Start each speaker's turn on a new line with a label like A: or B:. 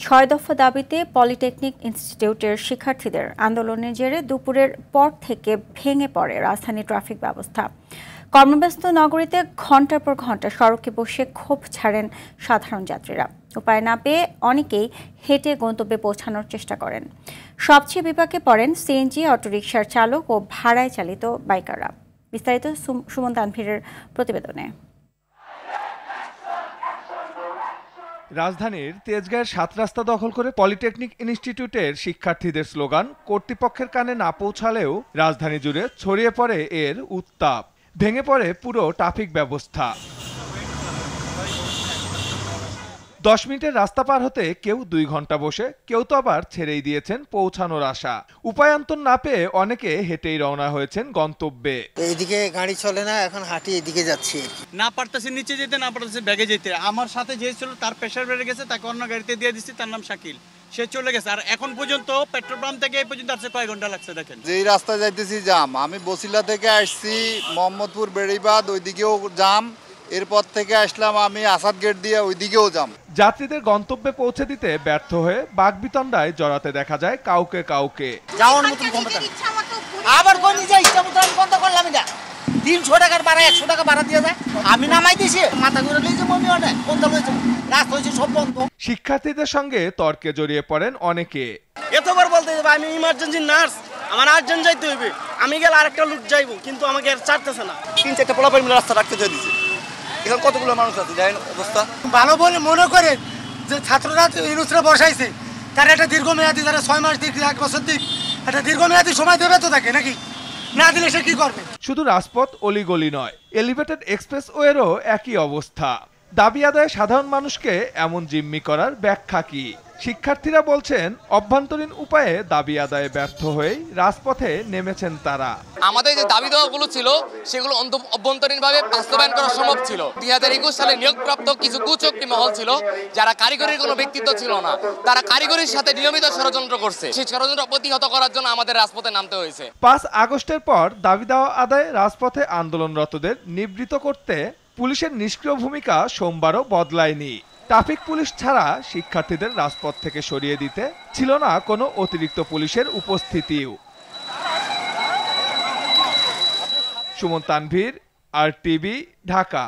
A: 6 দফা দাবিতে পলিটেকনিক ইনস্টিটিউটের শিক্ষার্থীদের আন্দোলনের জেরে দুপুরের পর থেকে ভেঙে পড়ে রাজধানী ট্রাফিক ব্যবস্থা। কর্মব্যস্ত নগরীতে ঘণ্টার পর ঘণ্টা সড়কে বসে ক্ষোভ ছাড়েন সাধারণ যাত্রীরা। উপায় না পেয়ে অনেকেই হেঁটে গন্তব্যে পৌঁছানোর চেষ্টা করেন। সবচেয়ে বিপাকে পড়েন সিএনজি, অটোরিকশার চালক ও ভাড়ায় চালিত বাইকাররা। বিস্তারিত সুমন তানভীরের প্রতিবেদনে।
B: রাজধানীর তেজগাঁয়ের 7 রাস্তা দখল করে পলিটেকনিক ইনস্টিটিউটের শিক্ষার্থীদের স্লোগান কর্তৃপক্ষের কানে না পৌঁছালেও রাজধানী জুড়ে ছড়িয়ে পড়ে এর উত্তাপ। ভেঙে পড়ে পুরো ট্রাফিক ব্যবস্থা। 10 মিনিটের রাস্তা পার হতে কেউ 2 ঘন্টা বসে, কেউ তো আবার ছেড়েই দিয়েছেন পৌঁছানোর আশা। উপায়ান্তর না পেয়ে অনেকে হেঁটেই রওনা হয়েছেন গন্তব্যে।
C: এইদিকে গাড়ি চলে না, এখন হাঁটি এদিকে যাচ্ছি।
D: না পারতেছি নিচে যেতে, না পারতেছি ব্যাগে যেতে। আমার সাথে যে ছিল তার প্রেশার বেড়ে গেছে, তাকে অন্য গাড়িতে দিয়ে দিচ্ছি, তার নাম শাকিল। সে চলে গেছে। আর এখন পর্যন্ত পেট্রোল পাম্প থেকে এই পর্যন্ত আসছে কয় ঘন্টা লাগছে দেখেন।
E: যেই রাস্তায় যাইতেছি জাম। আমি বসিলা থেকে আসছি মোহাম্মদপুর বেড়িবাঁধ, ওইদিকেও জাম। এরপর থেকে আসলাম আমি আসাদ গেট দিয়ে, ওইদিকেও জাম।
B: যাত্রীদের গন্তব্যে পৌঁছে দিতে ব্যর্থ হয়ে বাকবিতণ্ডায় জড়াতে দেখা যায় কাউকে কাউকে।
C: যাওয়ার মতন ক্ষমতা আবার কোন নিজে ইচ্ছা মতো আমি বন্ধ করলাম না। 300 টাকার ভাড়া 100 টাকা ভাড়া দিয়ে যায়। আমি নামাই দিছি, মাথা ঘুরে লইছে মমি অনেক বন্ধ হয়েছে, রাস্তা হয়েছে সব বন্ধ।
B: শিক্ষার্থীদের সঙ্গে তর্কে জড়িয়ে পড়েন অনেকে।
D: এতবার বলতে আমি ইমার্জেন্সি নার্স, আমার আর্জেন্ট যাইতে হইবে, আমি গেলে আরেকটা লুট যাইবো, কিন্তু আমাকে আর ছাড়তেছে না।
E: 3-4টা পোলাপাই মিলে রাস্তা রাখতে চাই দিছে। এখন কতগুলো মানুষ আছে দেখেন অবস্থা।
C: ভালো বলে মনে করে যে ছাত্ররা ইউনুসরা বসাইছে, তার একটা দীর্ঘমেয়াদী, তারা 6 মাস দিক 1 বছর দিক একটা দীর্ঘমেয়াদী সময় দেবে তো তাকে, নাকি না দিলে সে কি করবে?
B: শুধু রাজপথ অলিগলি নয়, এলিভেটেড এক্সপ্রেসওয়েরও একই অবস্থা। দাবি আদায়ে সাধারণ মানুষকে এমন জিম্মি করার ব্যাখ্যা কি? শিক্ষার্থীরা বলছেন অভ্যন্তরীণ উপায়ে দাবি আদায়ে ব্যর্থ হয়ে রাজপথে নেমেছেন তারা।
F: আমাদের যে দাবি দেওয়াগুলো ছিল সেগুলো অভ্যন্তরীণভাবে বাস্তবায়ন করা সম্ভব ছিল। 2021 সালে নিয়োগপ্রাপ্ত কিছু কুচক্রী মহল ছিল যারা কারিগরির কোনো ব্যক্তিত্ব ছিল না, তারা কারিগরির সাথে নিয়মিত ষড়যন্ত্র করছে। সেই ষড়যন্ত্র প্রতিহত করার জন্য আমাদের রাজপথে নামতে হয়েছে।
B: 5 আগস্টের পর দাবি দেওয়া আদায়ে রাজপথে আন্দোলনরতদের নিবৃত্ত করতে পুলিশের নিষ্ক্রিয় ভূমিকা সোমবারও বদলায়নি। ট্রাফিক পুলিশ ছাড়া শিক্ষার্থীদের রাজপথ থেকে সরিয়ে দিতে ছিল না কোনো অতিরিক্ত পুলিশের উপস্থিতিও। সুমন তানভীর, RTV, ঢাকা।